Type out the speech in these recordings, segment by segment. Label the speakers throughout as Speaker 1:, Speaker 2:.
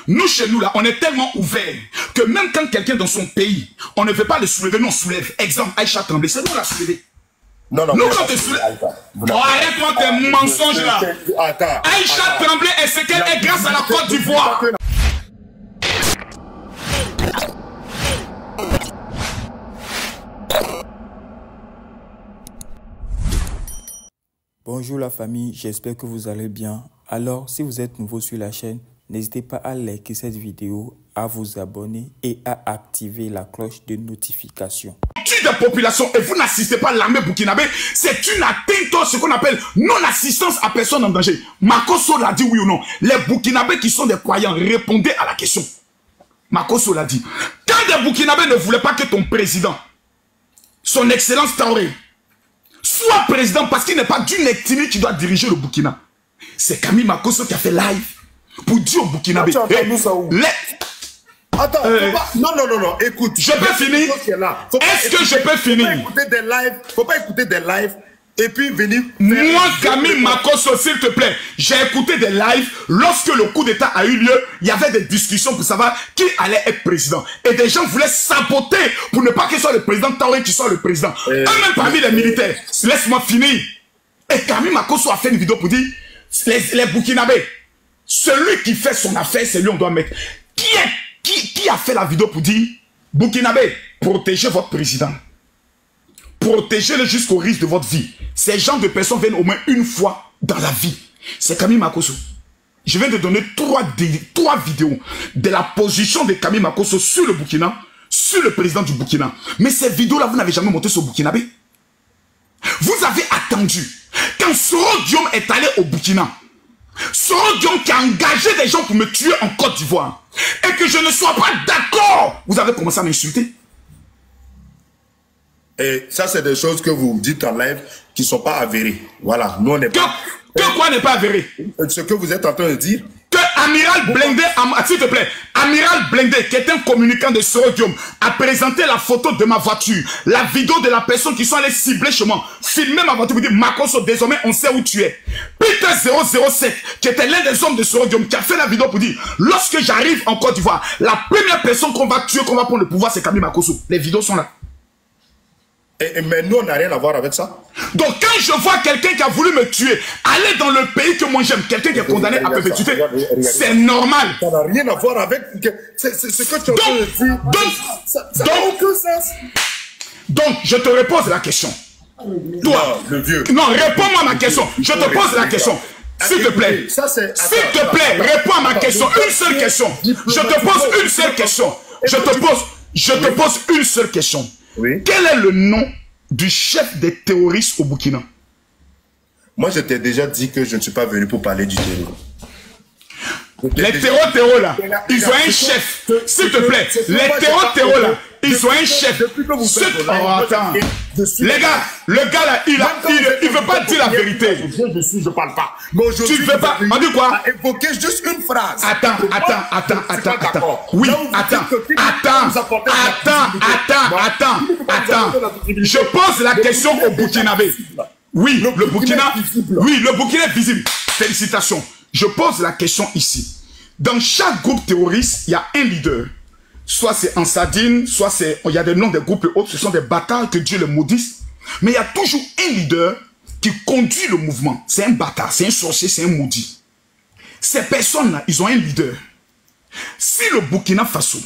Speaker 1: Nous, chez nous, là, on est tellement ouverts que même quand quelqu'un dans son pays, on ne veut pas le soulever, nous on soulève. Exemple, Aïcha Tremblay, c'est nous la soulever.
Speaker 2: Non, non,
Speaker 1: nous, quand tu soulèves. Oh, arrête-moi tes mensonges là. Aïcha Tremblay est ce qu'elle est grâce à la Côte d'Ivoire.
Speaker 3: Bonjour la famille, j'espère que vous allez bien. Alors, si vous êtes nouveau sur la chaîne, n'hésitez pas à liker cette vidéo, à vous abonner et à activer la cloche de notification.
Speaker 1: Des populations et vous n'assistez pas à l'armée burkinabé, c'est une atteinte, ce qu'on appelle non-assistance à personne en danger. Makosso l'a dit oui ou non. Les Burkinabés qui sont des croyants, répondez à la question. Makosso l'a dit. Quand des Burkinabés ne voulaient pas que ton président, son excellence Traoré, soit président parce qu'il n'est pas d'une ethnie qui doit diriger le Burkina, c'est Camille Makosso qui a fait live pour dire au Burkinabé.
Speaker 2: Attends, non, écoute.
Speaker 1: Je peux finir. Est-ce que je peux finir?
Speaker 2: Faut pas écouter des lives et puis venir.
Speaker 1: Moi, Camille Makosso, s'il te plaît, j'ai écouté des lives. Lorsque le coup d'État a eu lieu, il y avait des discussions pour savoir qui allait être président. Et des gens voulaient saboter pour ne pas qu'il soit le président Traoré qui soit le président. Même parmi les militaires. Laisse-moi finir. Et Camille Makosso a fait une vidéo pour dire les Burkinabés, celui qui fait son affaire, c'est lui on doit mettre. Qui a fait la vidéo pour dire Burkinabé, protégez votre président. Protégez-le jusqu'au risque de votre vie. Ces genres de personnes viennent au moins une fois dans la vie. C'est Camille Makosso. Je viens de donner trois vidéos de la position de Camille Makosso sur le Burkina, sur le président du Burkina. Mais ces vidéos-là, vous n'avez jamais monté sur Burkinabé. Vous avez attendu. Quand Soro Guillaume est allé au Burkina, Soro Guillaume qui a engagé des gens pour me tuer en Côte d'Ivoire, et que je ne sois pas d'accord, vous avez commencé à m'insulter.
Speaker 2: Et ça, c'est des choses que vous dites en live qui ne sont pas avérées. Voilà, nous on n'est pas...
Speaker 1: Que quoi n'est pas avéré?
Speaker 2: Ce que vous êtes en train de dire.
Speaker 1: Que Amiral Blindé, s'il te plaît, Amiral Blindé, qui est un communicant de Soro Guillaume, a présenté la photo de ma voiture, la vidéo de la personne qui sont allés cibler chez moi, filmer ma voiture, vous dire Makosso, désormais on sait où tu es. Peter 007, qui était l'un des hommes de Soro Guillaume, qui a fait la vidéo pour dire, lorsque j'arrive en Côte d'Ivoire, la première personne qu'on va tuer, qu'on va prendre le pouvoir, c'est Camille Makosso. Les vidéos sont là.
Speaker 2: Mais nous, on n'a rien à voir avec ça.
Speaker 1: Donc, quand je vois quelqu'un qui a voulu me tuer, aller dans le pays que moi j'aime, quelqu'un qui est condamné à perpétuité, c'est normal.
Speaker 2: Ça n'a rien à voir avec... C'est ce que tu as dit. Ça n'a aucun sens.
Speaker 1: Donc, je te repose la question. Toi,
Speaker 2: le vieux.
Speaker 1: Non, réponds-moi à ma question. Je te pose la question. S'il te plaît. S'il te plaît, réponds à ma question. Une seule question. Je te pose une seule question. Je te pose une seule question.
Speaker 2: Oui.
Speaker 1: Quel est le nom du chef des terroristes au Burkina?
Speaker 2: Moi, je t'ai déjà dit que je ne suis pas venu pour parler du terror.
Speaker 1: Les terrors là, ils ont un chef. S'il te plaît, les terrors là, ils ont un chef. Oh, attends. Les gars, le gars là, il veut pas dire la vérité.
Speaker 2: Je parle pas.
Speaker 1: Tu veux pas? On dit quoi?
Speaker 2: Évoquer juste une phrase.
Speaker 1: Attends. Oui, attends. Je pose la question au Burkinabé. Oui, le Burkina est visible. Félicitations. Je pose la question ici. Dans chaque groupe terroriste, il y a un leader. Soit c'est Ansadine, soit c'est... Il y a des noms des groupes et autres. Ce sont des bâtards, que Dieu les maudisse. Mais il y a toujours un leader qui conduit le mouvement. C'est un bâtard, c'est un sorcier, c'est un maudit. Ces personnes-là, ils ont un leader. Si le Burkina Faso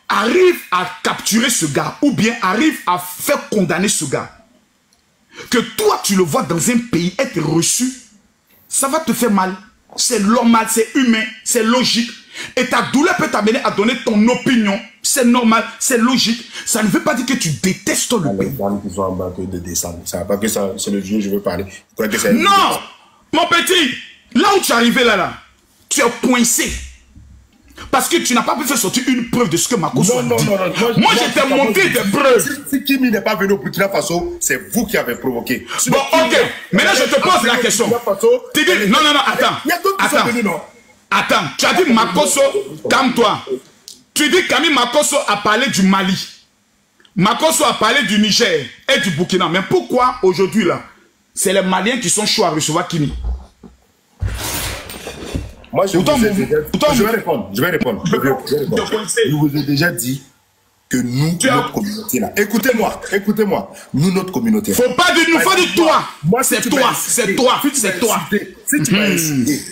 Speaker 1: arrive à capturer ce gars, ou bien arrive à faire condamner ce gars, que toi, tu le vois dans un pays être reçu, ça va te faire mal. C'est normal, c'est humain, c'est logique. Et ta douleur peut t'amener à donner ton opinion. C'est normal, c'est logique. Ça ne veut pas dire que tu détestes le pays.
Speaker 2: Ils sont embarqués de décembre. Ça va pas que ça, c'est le vieux, je veux parler.
Speaker 1: Non, mon petit, là où tu es arrivé là, tu es coincé. Parce que tu n'as pas pu faire sortir une preuve de ce que Makosso a dit. Moi, je t'ai montré des preuves.
Speaker 2: Si Kimi n'est pas venu au Burkina Faso, c'est vous qui avez provoqué.
Speaker 1: Bon, ok. Maintenant, je te pose la question. Tu dis, non, attends. Attends, tu as dit Makosso, calme-toi. Tu dis Camille Makosso a parlé du Mali. Makosso a parlé du Niger et du Burkina. Mais pourquoi aujourd'hui là, c'est les Maliens qui sont chauds à recevoir Kimi?
Speaker 2: Moi, je
Speaker 1: Pourtant,
Speaker 2: vous ai déjà...
Speaker 1: pourtant,
Speaker 2: Je vais répondre. Je vous ai déjà dit que nous, notre communauté là. Écoutez-moi. Nous, notre communauté.
Speaker 1: Faut pas dire nous, faut dire toi.
Speaker 2: Moi,
Speaker 1: c'est toi.
Speaker 2: Si tu m'as insulté,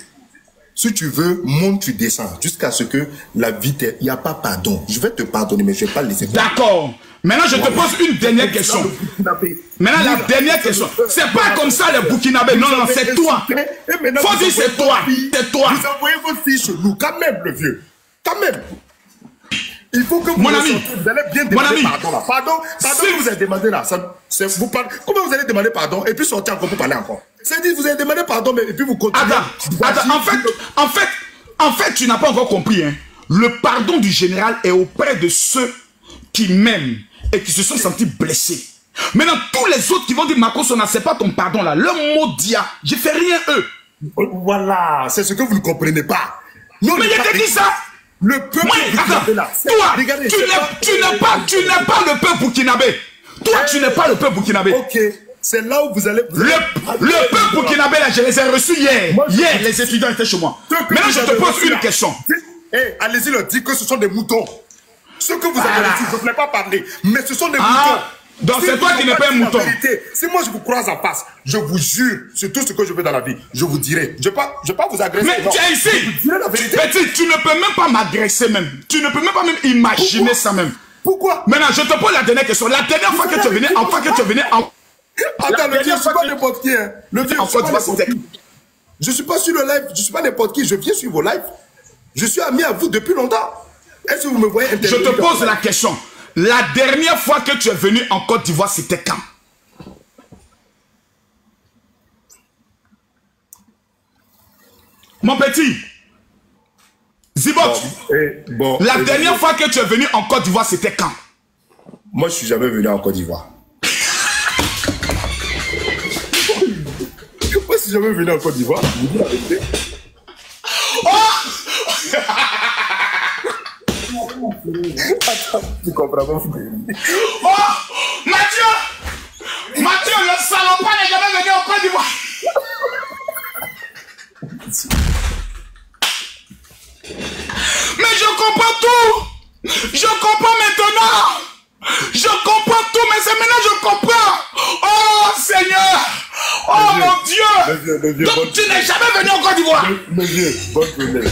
Speaker 2: si tu veux, monte, tu descends. Jusqu'à ce que la vie il n'y a pas pardon. Je vais te pardonner, mais je ne vais pas le laisser.
Speaker 1: D'accord. Maintenant, je te pose une dernière question. Maintenant, la dernière question. C'est pas comme ça les Burkinabés. Non, c'est toi. Faut dire c'est toi. C'est toi.
Speaker 2: Vous envoyez vos filles chez nous, quand même, le vieux. Quand même. Il faut que vous
Speaker 1: mon ami,
Speaker 2: vous allez bien demander pardon là. Pardon que vous avez demandé là. Comment vous allez demander pardon et puis sortir encore pour parler encore? C'est-à-dire vous avez demandé pardon mais et puis vous continuez.
Speaker 1: Attends, en fait, tu n'as pas encore compris. Hein. Le pardon du général est auprès de ceux qui m'aiment et qui se sont sentis blessés. Maintenant, tous les autres qui vont dire Makosso, c'est pas ton pardon là. Le mot dia, je fais rien eux.
Speaker 2: Voilà, c'est ce que vous ne comprenez pas.
Speaker 1: Non, mais je te dis ça.
Speaker 2: Le peuple burkinabé là.
Speaker 1: Toi, tu n'es pas le peuple burkinabé. Toi, tu n'es pas le peuple burkinabé.
Speaker 2: Ok, c'est là où vous allez...
Speaker 1: Le peuple burkinabé là, je les ai reçus hier. Hier, les étudiants étaient chez moi. Maintenant, je te pose une question.
Speaker 2: Allez-y, leur dites que ce sont des moutons. Ce que vous avez reçus, je ne voulais pas parler, mais ce sont des moutons.
Speaker 1: Donc c'est toi qui n'es pas un mouton.
Speaker 2: Si moi je vous croise en face, je vous jure, sur tout ce que je veux dans la vie, je vous dirai. Je ne vais pas vous agresser.
Speaker 1: Mais tu es ici.
Speaker 2: Je vous dirai la vérité.
Speaker 1: Petit, tu ne peux même pas m'agresser même. Tu ne peux même pas même imaginer ça même.
Speaker 2: Pourquoi?
Speaker 1: Maintenant, je te pose la dernière question. La dernière fois que tu venais, enfin que tu venais en...
Speaker 2: Attends, le vieux, je ne suis pas n'importe qui. Hein. Le vieux, je ne suis pas sur le live, je ne suis pas n'importe qui. Je viens sur vos lives. Je suis ami à vous depuis longtemps. Est-ce que vous me voyez intervenir?
Speaker 1: Je te pose la question. La dernière fois que tu es venu en Côte d'Ivoire, c'était quand? Mon petit, Zibot, la dernière fois que tu es venu en Côte d'Ivoire, c'était quand?
Speaker 2: Moi, je ne suis jamais venu en Côte d'Ivoire. Moi, je suis jamais venu en Côte d'Ivoire. Je vous dis la vérité. Attends, tu comprends pas.
Speaker 1: Oh, Mathieu, le salopard n'est jamais venu en Côte d'Ivoire. Mais je comprends tout. Je comprends maintenant. Je comprends tout, mais c'est maintenant que je comprends. Oh Seigneur. Oh mon Dieu.
Speaker 2: Le vieux,
Speaker 1: donc tu n'es jamais venu en Côte d'Ivoire.
Speaker 2: Le vieux, bonne journée.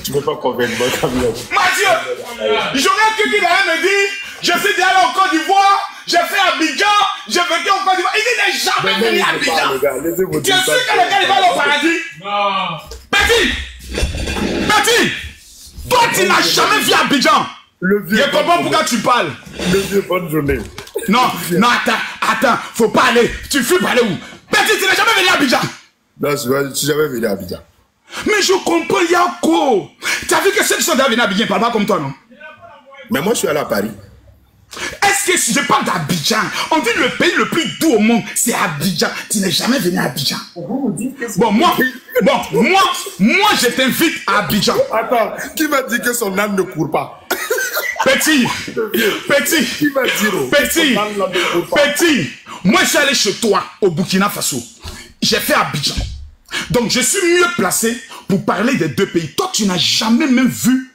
Speaker 2: Tu ne veux pas convaincre moi,
Speaker 1: Mathieu, j'aurais pu qu'il allait me dire, je suis déjà allé en Côte d'Ivoire, j'ai fait Abidjan, j'ai vécu en Côte d'Ivoire. Il n'est jamais venu à Abidjan. Tu es sûr que le gars il va aller au paradis? Non. Petit, toi tu n'as jamais vu Abidjan. Je comprends pourquoi tu parles.
Speaker 2: Le vieux, bonne journée.
Speaker 1: Non, attends, faut pas aller. Tu fuis pour aller où? Petit, tu n'es jamais venu à Abidjan.
Speaker 2: Non, je ne suis jamais venu à Abidjan.
Speaker 1: Mais je comprends, Yako. Tu as vu que ceux qui sont déjà venus à Abidjan ne parlent pas comme toi, non?
Speaker 2: Mais moi, je suis allé à Paris.
Speaker 1: Est-ce que si je parle d'Abidjan, on dit le pays le plus doux au monde, c'est Abidjan. Tu n'es jamais venu à Abidjan. Bon, moi, je t'invite à Abidjan.
Speaker 2: Attends, qui m'a dit que son âne ne court pas?
Speaker 1: Petit, moi je suis allé chez toi au Burkina Faso. J'ai fait Abidjan. Donc je suis mieux placé pour parler des deux pays. Toi, tu n'as jamais même vu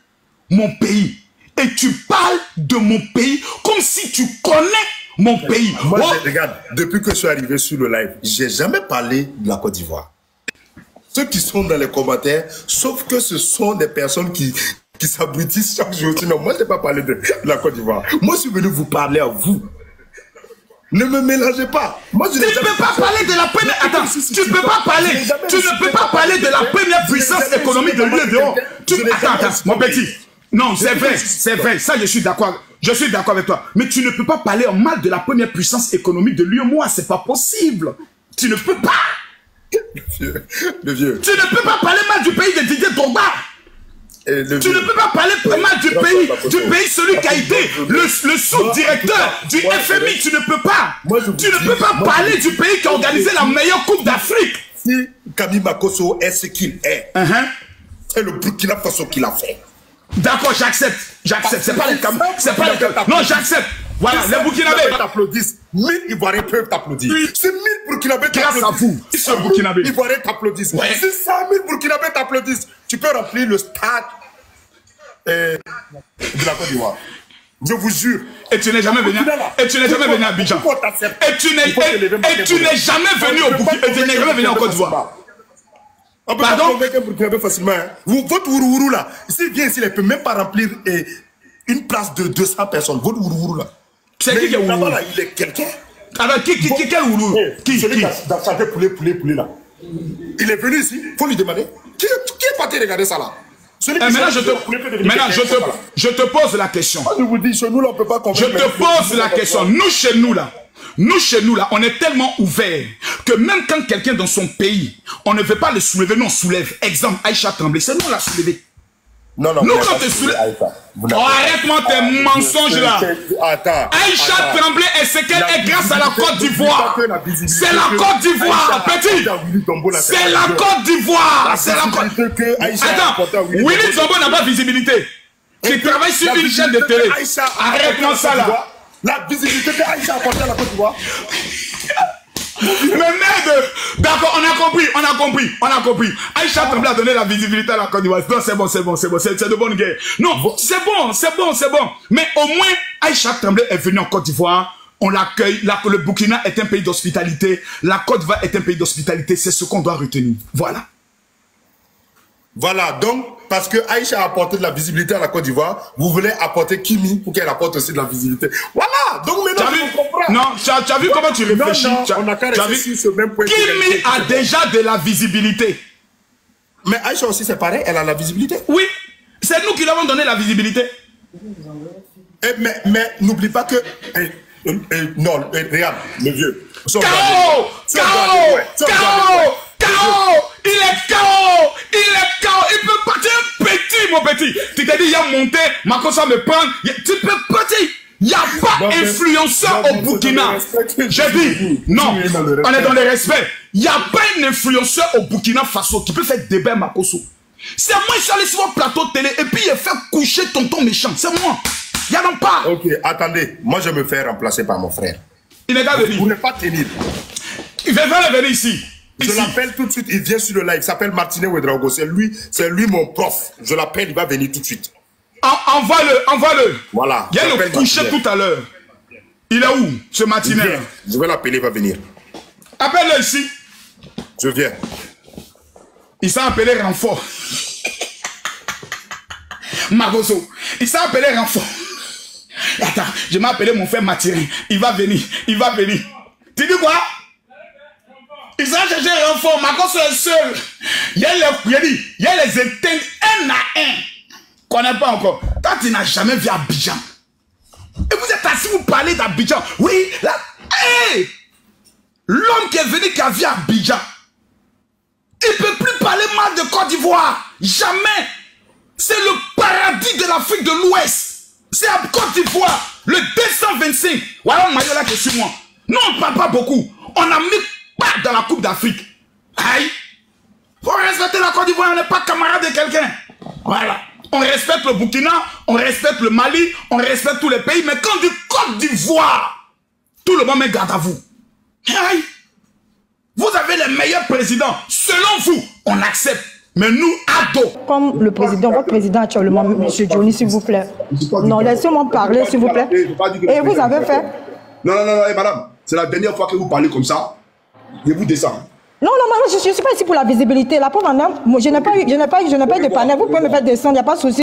Speaker 1: mon pays. Et tu parles de mon pays comme si tu connais mon pays.
Speaker 2: Moi, regarde, depuis que je suis arrivé sur le live, je n'ai jamais parlé de la Côte d'Ivoire. Ceux qui sont dans les commentaires, sauf que ce sont des personnes qui s'abrutissent chaque jour. Sinon, moi, je n'ai pas parlé de la Côte d'Ivoire. Moi, je suis venu vous parler à vous. Ne me mélangez pas. Moi, je
Speaker 1: tu ne peux pas parler de la première... Attends, tu ne peux pas parler. Tu ne peux pas parler de la première puissance économique de l'UEMOA. Attends, mon petit. Non, c'est vrai. Ça, je suis d'accord. Je suis d'accord avec toi. Mais tu ne peux pas parler en mal de la première puissance économique de l'UEMOA. C'est pas possible. Tu ne peux pas.
Speaker 2: Le vieux.
Speaker 1: Tu ne peux pas parler mal du pays de Didier Drogba. Tu ne peux pas parler mal du pays, celui qui a été le sous-directeur du FMI. Tu ne peux pas. Tu ne peux pas parler du pays qui a organisé la meilleure coupe d'Afrique.
Speaker 2: Si Kami Makosso est ce qu'il est, c'est le Burkina Faso qui l'a fait.
Speaker 1: D'accord, j'accepte. C'est pas les Cam. Non, j'accepte. Voilà, les Burkinabés
Speaker 2: t'applaudissent. 1000 Ivoiriens peuvent t'applaudir.
Speaker 1: Oui.
Speaker 2: Si 1000 Burkinabés
Speaker 1: grâce à vous, ils sont Burkinabés.
Speaker 2: Ivoiriens t'applaudissent.
Speaker 1: Ouais.
Speaker 2: Si 100 000 Burkinabés t'applaudissent, tu peux remplir le stade de la Côte d'Ivoire. Je vous jure.
Speaker 1: Et tu n'es jamais venu. Et tu n'es jamais venu à Abidjan. Et tu n'es jamais venu au Burkina. Et tu n'es jamais venu en Côte d'Ivoire.
Speaker 2: On peut pas convaincre un Burkinabé facilement. Hein. Votre Ourourou là, s'il vient ici, il ne peut même pas remplir une place de 200 personnes. Votre Ourourou là.
Speaker 1: C'est qui est Ourourou?
Speaker 2: Il est quelqu'un.
Speaker 1: Alors, quel Ourourou? Qui?
Speaker 2: Celui qui a chanté poulet là. Il est venu ici, il faut lui demander. Qui est parti regarder ça là?
Speaker 1: Maintenant, je te pose la question.
Speaker 2: Je vous dis, chez nous là, on peut pas convaincre.
Speaker 1: Je te pose la question. Nous, chez nous là, on est tellement ouverts que même quand quelqu'un dans son pays, on ne veut pas le soulever, nous on soulève. Exemple, Aïcha Tremblay, c'est nous on l'a soulevé.
Speaker 2: Non,
Speaker 1: nous on te soulève. Arrête-moi tes mensonges là. Aïcha Tremblay est ce qu'elle est grâce à la Côte d'Ivoire. C'est la Côte d'Ivoire, petit. C'est la Côte d'Ivoire. C'est la Côte d'Ivoire. Attends, Willy Tombo n'a pas de visibilité. Tu travailles sur une chaîne de télé. Arrête-moi ça là.
Speaker 2: La visibilité que Aïcha a apporté à la Côte d'Ivoire.
Speaker 1: Mais merde. D'accord, on a compris. Aïcha Tremblay a donné la visibilité à la Côte d'Ivoire. Non, c'est bon, c'est de bonne guerre. Non, c'est bon. Mais au moins, Aïcha Tremblay est venue en Côte d'Ivoire. On l'accueille. Le Burkina est un pays d'hospitalité. La Côte d'Ivoire est un pays d'hospitalité. C'est ce qu'on doit retenir.
Speaker 2: Voilà, donc, parce que Aïcha a apporté de la visibilité à la Côte d'Ivoire, vous voulez apporter Kimi pour qu'elle apporte aussi de la visibilité. Voilà, donc maintenant, tu comprends.
Speaker 1: Non, tu as vu comment tu réfléchis?
Speaker 2: Non, on a qu'à rester sur ce même point.
Speaker 1: Kimi a déjà de la visibilité.
Speaker 2: Mais Aïcha aussi, c'est pareil, elle a la visibilité.
Speaker 1: Oui, c'est nous qui lui avons donné la visibilité.
Speaker 2: Mais n'oublie pas que... non, regarde, le vieux.
Speaker 1: K.O. Il est KO. Il peut partir petit, mon petit. Tu t'es dit, il y a monté, Makossa me prend. Tu peux partir. Il n'y a pas influenceur au Burkina. J'ai dit, non, on est dans le respect. Il n'y a pas un influenceur au Burkina Faso qui peut faire débat Makosso. C'est moi, je suis allé sur un plateau de télé et puis il fait coucher tonton méchant. C'est moi. Il n'y en a pas.
Speaker 2: Ok, attendez. Moi, je me fais remplacer par mon frère.
Speaker 1: Il n'est pas venu.
Speaker 2: Vous n'êtes pas tenir.
Speaker 1: Il va venir ici.
Speaker 2: Je l'appelle tout de suite, il vient sur le live, il s'appelle Martinet Ouedraogo, c'est lui mon prof. Je l'appelle, il va venir tout de suite.
Speaker 1: Envoie-le.
Speaker 2: Voilà.
Speaker 1: Il y a le coucher tout à l'heure. Il est où, ce Martinet?
Speaker 2: Je vais l'appeler, il va venir.
Speaker 1: Appelle-le ici.
Speaker 2: Je viens.
Speaker 1: Il s'est appelé renfort. Magoso. Il s'est appelé renfort. Attends, je m'ai appelé mon frère Martinet. Il va venir. Tu dis quoi? Ils ont cherché un renfort, Makosso est seul. Il y a les éteintes un à un. Qu'on n'a pas encore. Toi, tu n'as jamais vu Abidjan. Et vous êtes assis, vous parlez d'Abidjan. Oui, là. Hey! L'homme qui est venu, qui a vu Abidjan. Il ne peut plus parler mal de Côte d'Ivoire. Jamais. C'est le paradis de l'Afrique de l'Ouest. C'est à Côte d'Ivoire. Le 225. Voilà, Mayola qui est sur moi. Non, on ne parle pas beaucoup. On a mis pas dans la Coupe d'Afrique. Aïe. Faut respecter la Côte d'Ivoire, on n'est pas camarade de quelqu'un. Voilà. On respecte le Burkina, on respecte le Mali, on respecte tous les pays, mais quand on dit Côte d'Ivoire, tout le monde met garde à vous. Aïe. Vous avez les meilleurs présidents. Selon vous, on accepte. Mais nous, ados.
Speaker 4: Comme le président, votre président actuellement, M. Johnny, s'il vous plaît. Non, laissez-moi parler, s'il vous plaît. Et vous avez fait...
Speaker 5: Non, madame, c'est la dernière fois que vous parlez comme ça. Je vous descends.
Speaker 4: Non, je ne suis pas ici pour la visibilité. La preuve en est, je n'ai pas eu de panel. Vous pouvez me faire descendre, il n'y a pas de souci.